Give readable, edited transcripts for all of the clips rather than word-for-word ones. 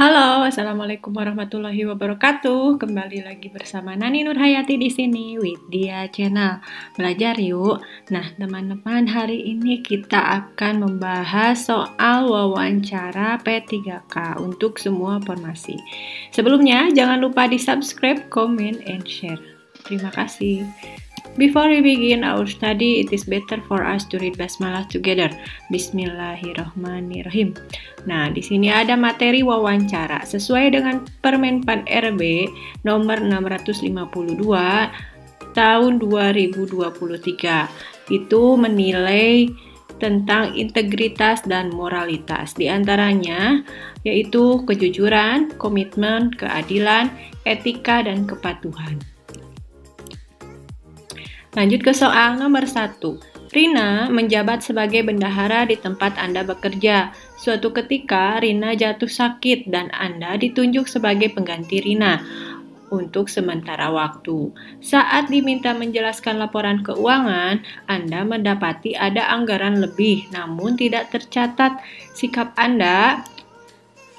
Halo, assalamualaikum warahmatullahi wabarakatuh. Kembali lagi bersama Nani Nurhayati di sini, Widya Channel. Belajar yuk. Nah, teman-teman, hari ini kita akan membahas soal wawancara P3K untuk semua formasi. Sebelumnya, jangan lupa di subscribe, comment, and share. Terima kasih. Before we begin our study, it is better for us to read basmalah together. Bismillahirrahmanirrahim. Nah, di sini ada materi wawancara sesuai dengan Permenpan RB nomor 652 tahun 2023. Itu menilai tentang integritas dan moralitas. Di antaranya yaitu kejujuran, komitmen, keadilan, etika, dan kepatuhan. Lanjut ke soal nomor 1. Rina menjabat sebagai bendahara di tempat Anda bekerja. Suatu ketika, Rina jatuh sakit dan Anda ditunjuk sebagai pengganti Rina untuk sementara waktu. Saat diminta menjelaskan laporan keuangan, Anda mendapati ada anggaran lebih, namun tidak tercatat. Sikap Anda: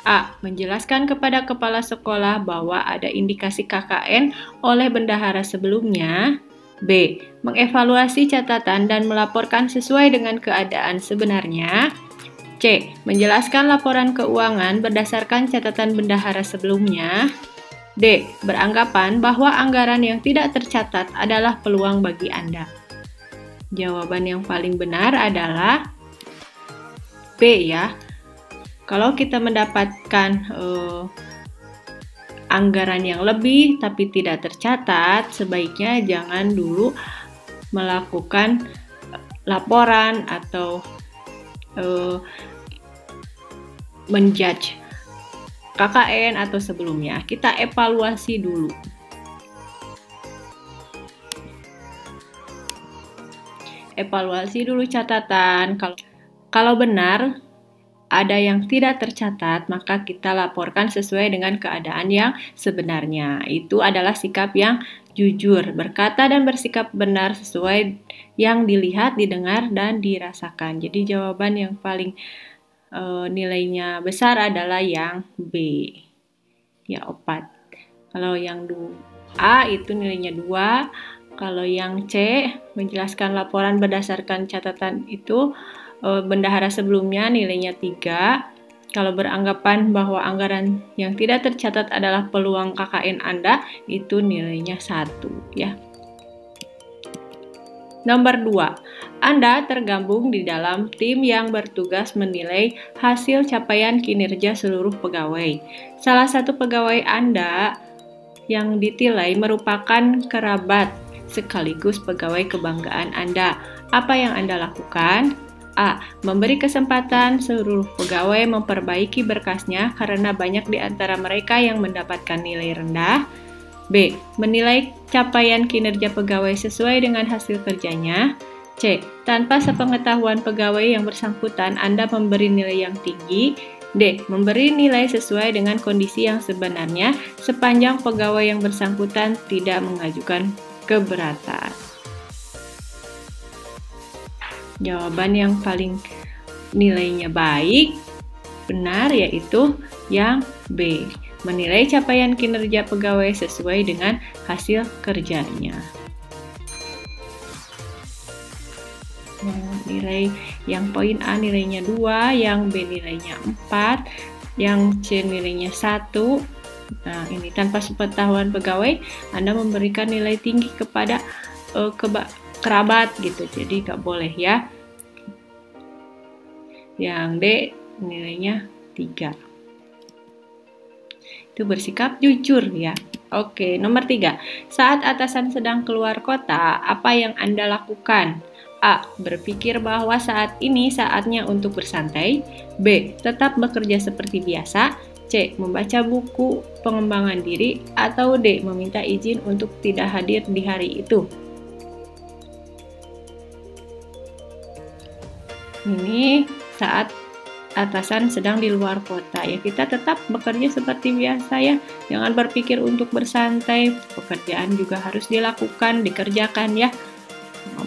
A. Menjelaskan kepada kepala sekolah bahwa ada indikasi KKN oleh bendahara sebelumnya. B. Mengevaluasi catatan dan melaporkan sesuai dengan keadaan sebenarnya. C. Menjelaskan laporan keuangan berdasarkan catatan bendahara sebelumnya. D. Beranggapan bahwa anggaran yang tidak tercatat adalah peluang bagi Anda. Jawaban yang paling benar adalah B ya. Kalau kita mendapatkan anggaran yang lebih tapi tidak tercatat, sebaiknya jangan dulu melakukan laporan atau menjudge KKN atau sebelumnya. Kita evaluasi dulu. Evaluasi dulu catatan. Kalau benar ada yang tidak tercatat, maka kita laporkan sesuai dengan keadaan yang sebenarnya. Itu adalah sikap yang jujur, berkata dan bersikap benar sesuai yang dilihat, didengar, dan dirasakan. Jadi jawaban yang paling nilainya besar adalah yang B. Ya, 4. Kalau yang A itu nilainya 2. Kalau yang C, menjelaskan laporan berdasarkan catatan itu bendahara sebelumnya nilainya 3. Kalau beranggapan bahwa anggaran yang tidak tercatat adalah peluang KKN Anda, itu nilainya 1 ya. Nomor 2. Anda tergabung di dalam tim yang bertugas menilai hasil capaian kinerja seluruh pegawai. Salah satu pegawai Anda yang ditilai merupakan kerabat sekaligus pegawai kebanggaan Anda. Apa yang Anda lakukan? A. Memberi kesempatan seluruh pegawai memperbaiki berkasnya karena banyak di antara mereka yang mendapatkan nilai rendah. B. Menilai capaian kinerja pegawai sesuai dengan hasil kerjanya. C. Tanpa sepengetahuan pegawai yang bersangkutan, Anda memberi nilai yang tinggi. D. Memberi nilai sesuai dengan kondisi yang sebenarnya sepanjang pegawai yang bersangkutan tidak mengajukan keberatan. Jawaban yang paling nilainya baik, benar, yaitu yang B. Menilai capaian kinerja pegawai sesuai dengan hasil kerjanya. Nilai yang poin A nilainya 2, yang B nilainya 4, yang C nilainya 1. Nah, ini tanpa sepengetahuan pegawai, Anda memberikan nilai tinggi kepada kerabat gitu, jadi nggak boleh ya. Yang D nilainya 3. Itu bersikap jujur ya. Oke, nomor 3. Saat atasan sedang keluar kota, apa yang Anda lakukan? A. Berpikir bahwa saat ini saatnya untuk bersantai. B. Tetap bekerja seperti biasa. C. Membaca buku pengembangan diri. Atau D. Meminta izin untuk tidak hadir di hari itu. Ini saat atasan sedang di luar kota ya, kita tetap bekerja seperti biasa ya, jangan berpikir untuk bersantai, pekerjaan juga harus dilakukan, dikerjakan ya.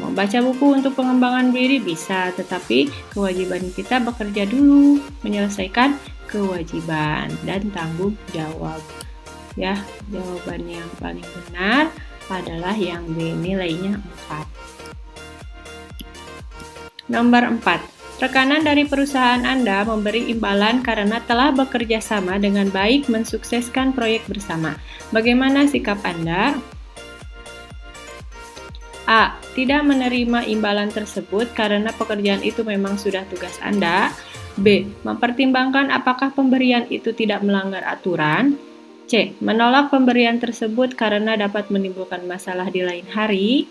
Membaca buku untuk pengembangan diri bisa, tetapi kewajiban kita bekerja dulu, menyelesaikan kewajiban dan tanggung jawab. Ya, jawaban yang paling benar adalah yang B, nilainya 4. Nomor 4. Rekanan dari perusahaan Anda memberi imbalan karena telah bekerja sama dengan baik mensukseskan proyek bersama. Bagaimana sikap Anda? A. Tidak menerima imbalan tersebut karena pekerjaan itu memang sudah tugas Anda. B. Mempertimbangkan apakah pemberian itu tidak melanggar aturan. C. Menolak pemberian tersebut karena dapat menimbulkan masalah di lain hari.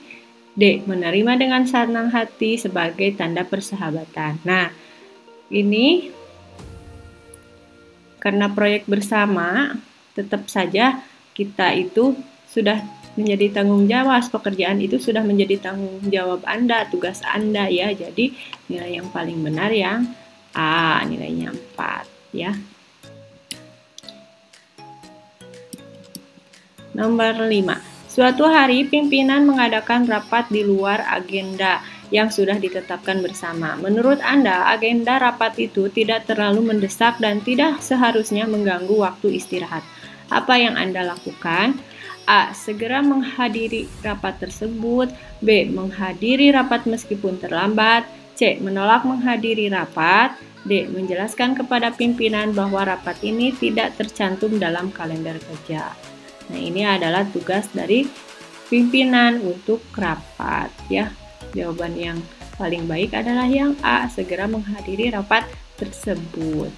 D. Menerima dengan senang hati sebagai tanda persahabatan. Nah, ini karena proyek bersama, tetap saja kita itu sudah menjadi tanggung jawab, pekerjaan itu sudah menjadi tanggung jawab Anda, tugas Anda ya. Jadi nilai yang paling benar yang A, nilainya 4 ya. Nomor 5. Suatu hari pimpinan mengadakan rapat di luar agenda yang sudah ditetapkan bersama. Menurut Anda, agenda rapat itu tidak terlalu mendesak dan tidak seharusnya mengganggu waktu istirahat. Apa yang Anda lakukan? A. Segera menghadiri rapat tersebut. B. Menghadiri rapat meskipun terlambat. C. Menolak menghadiri rapat. D. Menjelaskan kepada pimpinan bahwa rapat ini tidak tercantum dalam kalender kerja. Nah, ini adalah tugas dari pimpinan untuk rapat ya. Jawaban yang paling baik adalah yang A. Segera menghadiri rapat tersebut.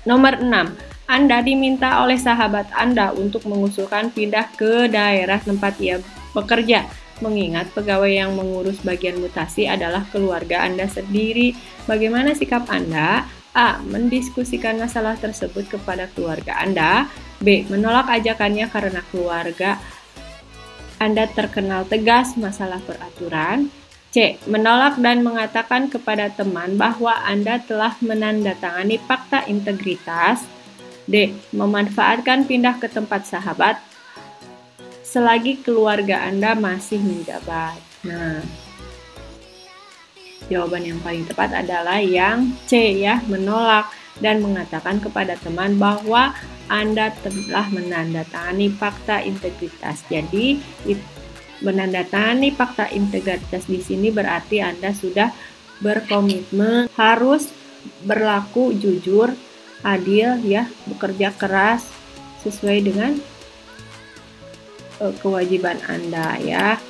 Nomor 6. Anda diminta oleh sahabat Anda untuk mengusulkan pindah ke daerah tempat ia bekerja. Mengingat pegawai yang mengurus bagian mutasi adalah keluarga Anda sendiri. Bagaimana sikap Anda? A. Mendiskusikan masalah tersebut kepada keluarga Anda. B. Menolak ajakannya karena keluarga Anda terkenal tegas masalah peraturan. C. Menolak dan mengatakan kepada teman bahwa Anda telah menandatangani fakta integritas. D. Memanfaatkan pindah ke tempat sahabat selagi keluarga Anda masih menjabat. Nah, jawaban yang paling tepat adalah yang C ya, menolak dan mengatakan kepada teman bahwa Anda telah menandatangani fakta integritas. Jadi, menandatangani fakta integritas di sini berarti Anda sudah berkomitmen harus berlaku jujur, adil ya, bekerja keras sesuai dengan kewajiban Anda ya.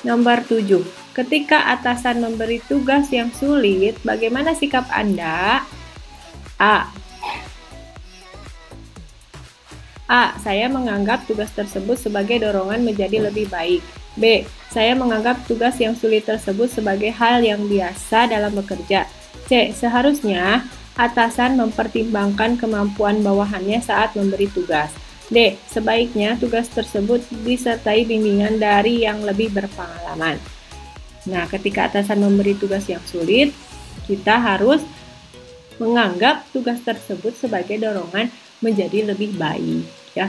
Nomor 7. Ketika atasan memberi tugas yang sulit, bagaimana sikap Anda? A. Saya menganggap tugas tersebut sebagai dorongan menjadi lebih baik. B. Saya menganggap tugas yang sulit tersebut sebagai hal yang biasa dalam bekerja. C. Seharusnya atasan mempertimbangkan kemampuan bawahannya saat memberi tugas. D. Sebaiknya tugas tersebut disertai bimbingan dari yang lebih berpengalaman. Nah, ketika atasan memberi tugas yang sulit, kita harus menganggap tugas tersebut sebagai dorongan menjadi lebih baik, ya.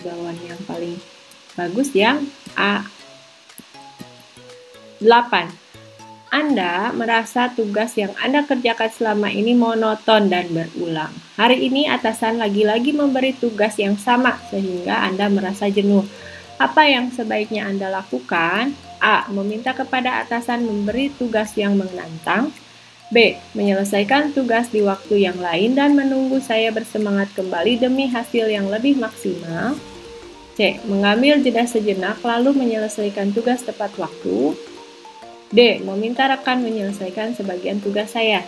Jawaban yang paling bagus yang A. 8. Anda merasa tugas yang Anda kerjakan selama ini monoton dan berulang. Hari ini atasan lagi-lagi memberi tugas yang sama sehingga Anda merasa jenuh. Apa yang sebaiknya Anda lakukan? A. Meminta kepada atasan memberi tugas yang menantang. B. Menyelesaikan tugas di waktu yang lain dan menunggu saya bersemangat kembali demi hasil yang lebih maksimal. C. Mengambil jeda sejenak lalu menyelesaikan tugas tepat waktu. D. Meminta rekan menyelesaikan sebagian tugas saya.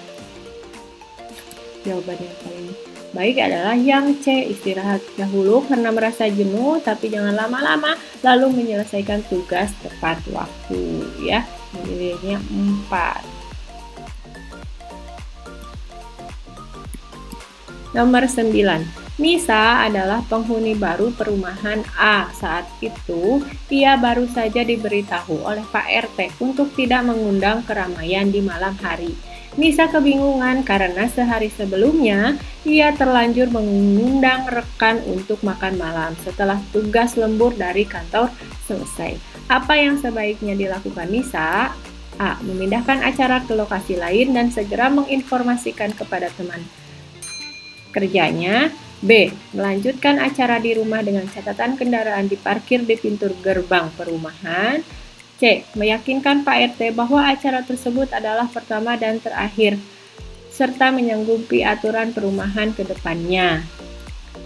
Jawaban yang paling baik adalah yang C. Istirahat dahulu karena merasa jenuh, tapi jangan lama-lama, lalu menyelesaikan tugas tepat waktu. Ya, nilainya 4. Nomor 9. Nisa adalah penghuni baru perumahan A. Saat itu, ia baru saja diberitahu oleh Pak RT untuk tidak mengundang keramaian di malam hari. Nisa kebingungan karena sehari sebelumnya, ia terlanjur mengundang rekan untuk makan malam setelah tugas lembur dari kantor selesai. Apa yang sebaiknya dilakukan Nisa? A. Memindahkan acara ke lokasi lain dan segera menginformasikan kepada teman kerjanya. B. Melanjutkan acara di rumah dengan catatan kendaraan diparkir di pintu gerbang perumahan. C. Meyakinkan Pak RT bahwa acara tersebut adalah pertama dan terakhir, serta menyanggupi aturan perumahan ke depannya.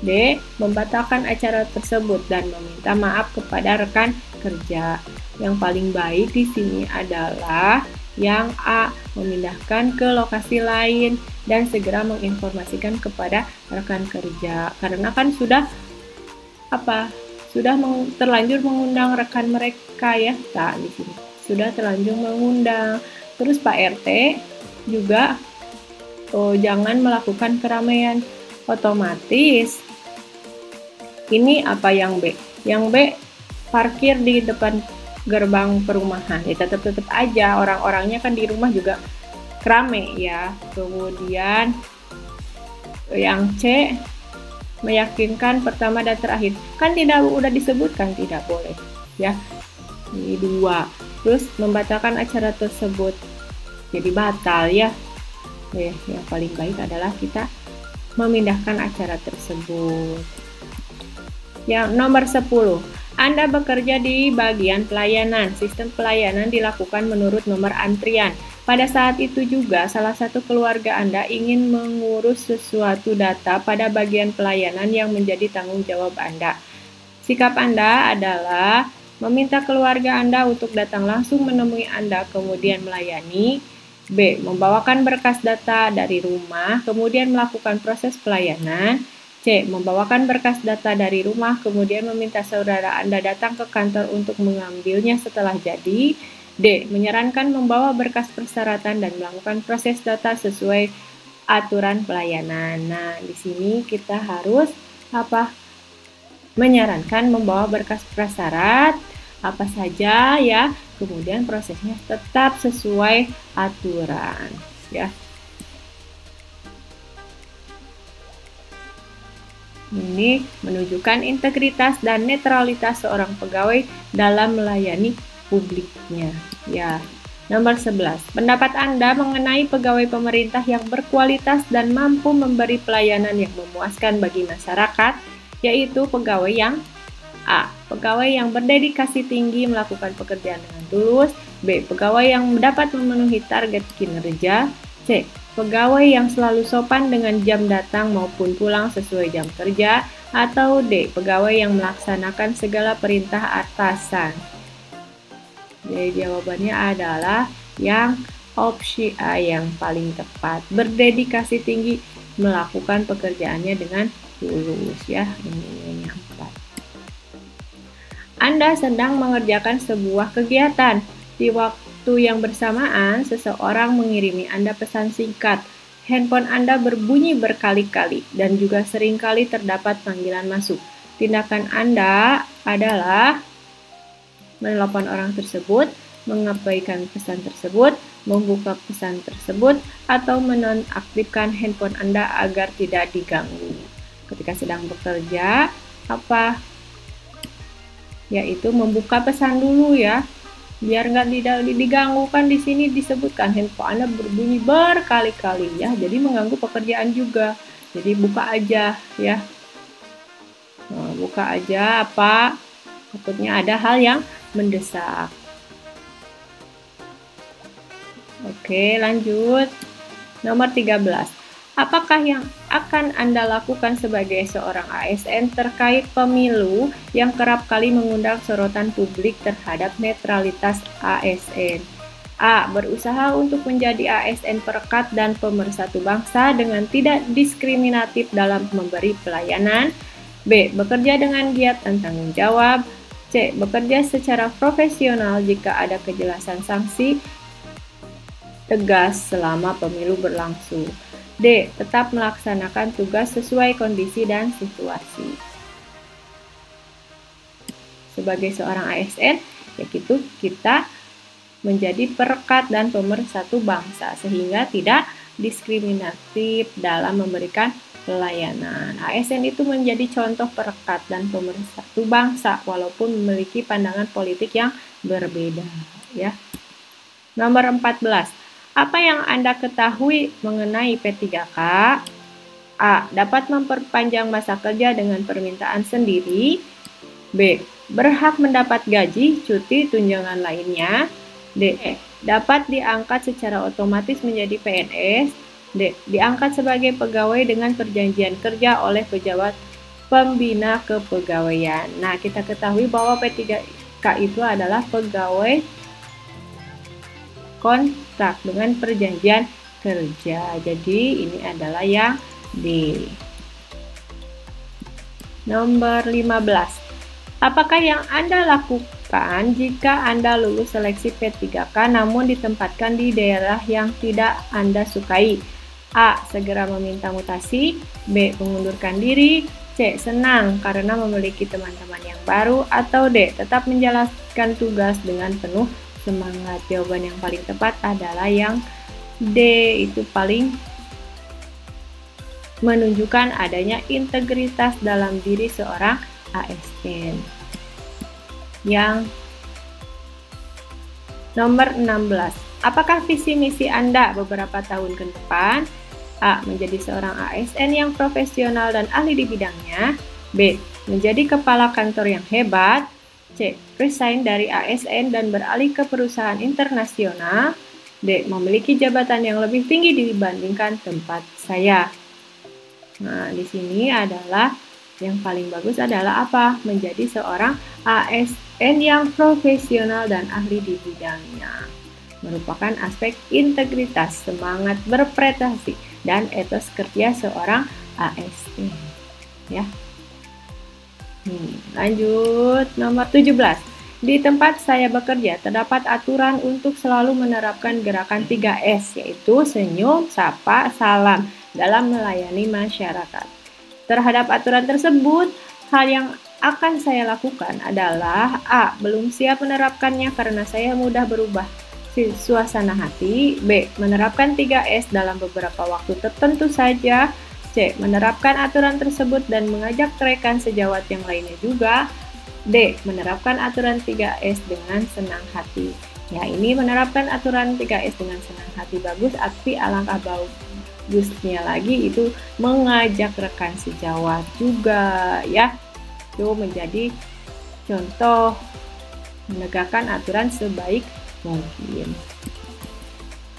D. Membatalkan acara tersebut dan meminta maaf kepada rekan kerja. Yang paling baik di sini adalah yang A. Memindahkan ke lokasi lain dan segera menginformasikan kepada rekan kerja. Karena kan sudah terlanjur mengundang rekan mereka ya. Nah, di sini sudah terlanjur mengundang. Terus Pak RT juga jangan melakukan keramaian. Otomatis ini apa yang B? Yang B, parkir di depan gerbang perumahan. Ya tetap aja orang-orangnya kan di rumah juga rame ya. Kemudian yang C, meyakinkan pertama dan terakhir. Kan udah disebutkan tidak boleh ya. Ini 2. Terus membatalkan acara tersebut. Jadi batal ya. Yang paling baik adalah kita memindahkan acara tersebut. Yang nomor 10. Anda bekerja di bagian pelayanan. Sistem pelayanan dilakukan menurut nomor antrian. Pada saat itu juga, salah satu keluarga Anda ingin mengurus sesuatu data pada bagian pelayanan yang menjadi tanggung jawab Anda. Sikap Anda adalah meminta keluarga Anda untuk datang langsung menemui Anda, kemudian melayani. B. Membawakan berkas data dari rumah, kemudian melakukan proses pelayanan. C. Membawakan berkas data dari rumah, kemudian meminta saudara Anda datang ke kantor untuk mengambilnya setelah jadi. D. Menyarankan membawa berkas persyaratan dan melakukan proses data sesuai aturan pelayanan. Nah, di sini kita harus menyarankan membawa berkas prasyarat apa saja ya. Kemudian prosesnya tetap sesuai aturan ya. Ini menunjukkan integritas dan netralitas seorang pegawai dalam melayani publiknya. Ya. Nomor 11. Pendapat Anda mengenai pegawai pemerintah yang berkualitas dan mampu memberi pelayanan yang memuaskan bagi masyarakat, yaitu pegawai yang A. Pegawai yang berdedikasi tinggi melakukan pekerjaan dengan tulus. B. Pegawai yang dapat memenuhi target kinerja. C. Pegawai yang selalu sopan dengan jam datang maupun pulang sesuai jam kerja. Atau D. Pegawai yang melaksanakan segala perintah atasan. Jadi jawabannya adalah yang opsi A yang paling tepat. Berdedikasi tinggi melakukan pekerjaannya dengan tulus ya. Ini yang 4. Anda sedang mengerjakan sebuah kegiatan. Di waktu yang bersamaan, seseorang mengirimi Anda pesan singkat. Handphone Anda berbunyi berkali-kali dan juga seringkali terdapat panggilan masuk. Tindakan Anda adalah menelepon orang tersebut, mengabaikan pesan tersebut, membuka pesan tersebut, atau menonaktifkan handphone Anda agar tidak diganggu. Ketika sedang bekerja, yaitu membuka pesan dulu ya, biar tidak diganggu. Kan di sini disebutkan handphone Anda berbunyi berkali-kali ya, jadi mengganggu pekerjaan juga. Jadi buka aja ya, buka aja takutnya ada hal yang mendesak. Oke, lanjut. Nomor 13. Apakah yang akan Anda lakukan sebagai seorang ASN terkait pemilu yang kerap kali mengundang sorotan publik terhadap netralitas ASN? A. Berusaha untuk menjadi ASN perekat dan pemersatu bangsa dengan tidak diskriminatif dalam memberi pelayanan. B. Bekerja dengan giat dan tanggung jawab. C. Bekerja secara profesional jika ada kejelasan sanksi tegas selama pemilu berlangsung. D. Tetap melaksanakan tugas sesuai kondisi dan situasi. Sebagai seorang ASN, yaitu kita menjadi perekat dan pemersatu bangsa sehingga tidak diskriminatif dalam memberikan pelayanan. ASN itu menjadi contoh perekat dan pemersatu bangsa walaupun memiliki pandangan politik yang berbeda ya. Nomor 14. Apa yang Anda ketahui mengenai P3K? A. Dapat memperpanjang masa kerja dengan permintaan sendiri. B. Berhak mendapat gaji, cuti, tunjangan lainnya. D. Dapat diangkat secara otomatis menjadi PNS. D. Diangkat sebagai pegawai dengan perjanjian kerja oleh pejabat pembina kepegawaian. Nah, kita ketahui bahwa P3K itu adalah pegawai kontrak dengan perjanjian kerja. Jadi ini adalah yang D. Nomor 15. Apakah yang Anda lakukan jika Anda lulus seleksi P3K namun ditempatkan di daerah yang tidak Anda sukai? A. Segera meminta mutasi. B. Mengundurkan diri. C. Senang karena memiliki teman-teman yang baru. Atau D. Tetap menjalankan tugas dengan penuh semangat. Jawaban yang paling tepat adalah yang D, itu paling menunjukkan adanya integritas dalam diri seorang ASN. Yang nomor 16. Apakah visi misi Anda beberapa tahun ke depan? A. Menjadi seorang ASN yang profesional dan ahli di bidangnya. B. Menjadi kepala kantor yang hebat. C. Resign dari ASN dan beralih ke perusahaan internasional. D. Memiliki jabatan yang lebih tinggi dibandingkan tempat saya. Nah, di sini adalah yang paling bagus adalah apa? Menjadi seorang ASN yang profesional dan ahli di bidangnya. Merupakan aspek integritas, semangat berprestasi, dan etos kerja seorang ASN. Ya. Lanjut, nomor 17. Di tempat saya bekerja, terdapat aturan untuk selalu menerapkan gerakan 3S, yaitu senyum, sapa, salam, dalam melayani masyarakat. Terhadap aturan tersebut, hal yang akan saya lakukan adalah A. Belum siap menerapkannya karena saya mudah berubah suasana hati. B. Menerapkan 3S dalam beberapa waktu tertentu saja. C. Menerapkan aturan tersebut dan mengajak rekan sejawat yang lainnya juga. D. Menerapkan aturan 3S dengan senang hati. Ya, ini menerapkan aturan 3S dengan senang hati bagus, tapi alangkah bagusnya lagi itu mengajak rekan sejawat juga, ya. Itu menjadi contoh menegakkan aturan sebaik mungkin.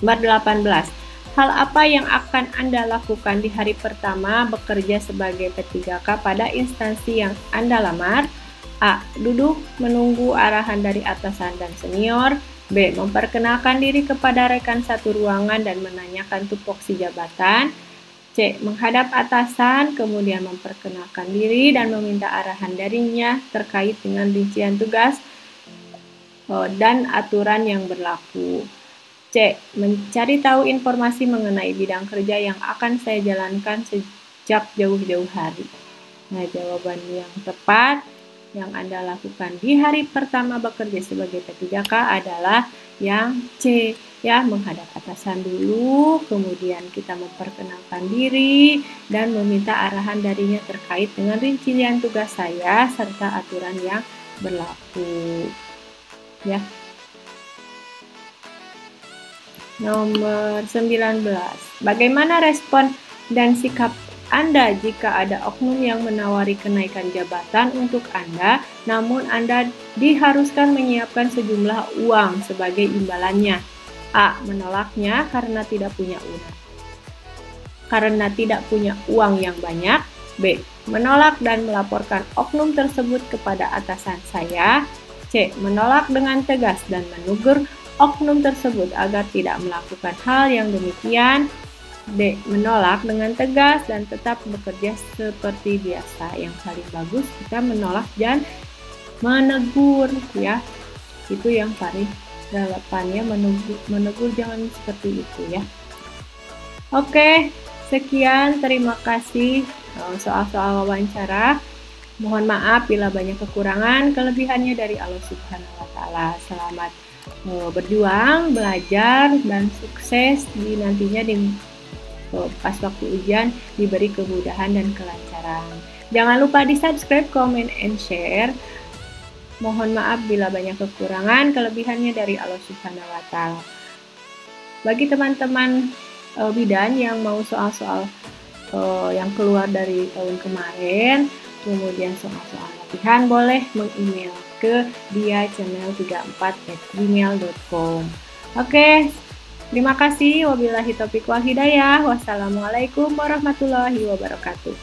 Nomor 18. Hal apa yang akan Anda lakukan di hari pertama bekerja sebagai P3K pada instansi yang Anda lamar? A. Duduk menunggu arahan dari atasan dan senior. B. Memperkenalkan diri kepada rekan satu ruangan dan menanyakan tupoksi jabatan. C. Menghadap atasan, kemudian memperkenalkan diri dan meminta arahan darinya terkait dengan rincian tugas dan aturan yang berlaku. C. Mencari tahu informasi mengenai bidang kerja yang akan saya jalankan sejak jauh-jauh hari. Nah, jawaban yang tepat yang Anda lakukan di hari pertama bekerja sebagai P3K adalah yang C, ya, menghadap atasan dulu, kemudian kita memperkenalkan diri dan meminta arahan darinya terkait dengan rincian tugas saya serta aturan yang berlaku. Ya. Nomor 19. Bagaimana respon dan sikap Anda jika ada oknum yang menawari kenaikan jabatan untuk Anda, namun Anda diharuskan menyiapkan sejumlah uang sebagai imbalannya? A. Menolaknya karena tidak punya uang yang banyak. B. Menolak dan melaporkan oknum tersebut kepada atasan saya. C. Menolak dengan tegas dan menegur oknum tersebut agar tidak melakukan hal yang demikian. D. Menolak dengan tegas dan tetap bekerja seperti biasa. Yang paling bagus kita menolak dan menegur, ya. Itu yang paling relevannya, menegur jangan seperti itu, ya. Oke, sekian, terima kasih soal-soal wawancara. Mohon maaf bila banyak kekurangan, kelebihannya dari Allah Subhanahu wa taala. Selamat berjuang, belajar, dan sukses di nantinya pas waktu ujian diberi kemudahan dan kelancaran. Jangan lupa di subscribe, comment, and share. Mohon maaf bila banyak kekurangan, kelebihannya dari Allah Subhanahu wa taala. Bagi teman-teman bidan yang mau soal-soal yang keluar dari tahun kemarin, kemudian soal-soal latihan, boleh meng-email ke diachannel34@gmail.com. Oke, terima kasih. Wabillahi taufiq wal hidayah. Wassalamualaikum warahmatullahi wabarakatuh.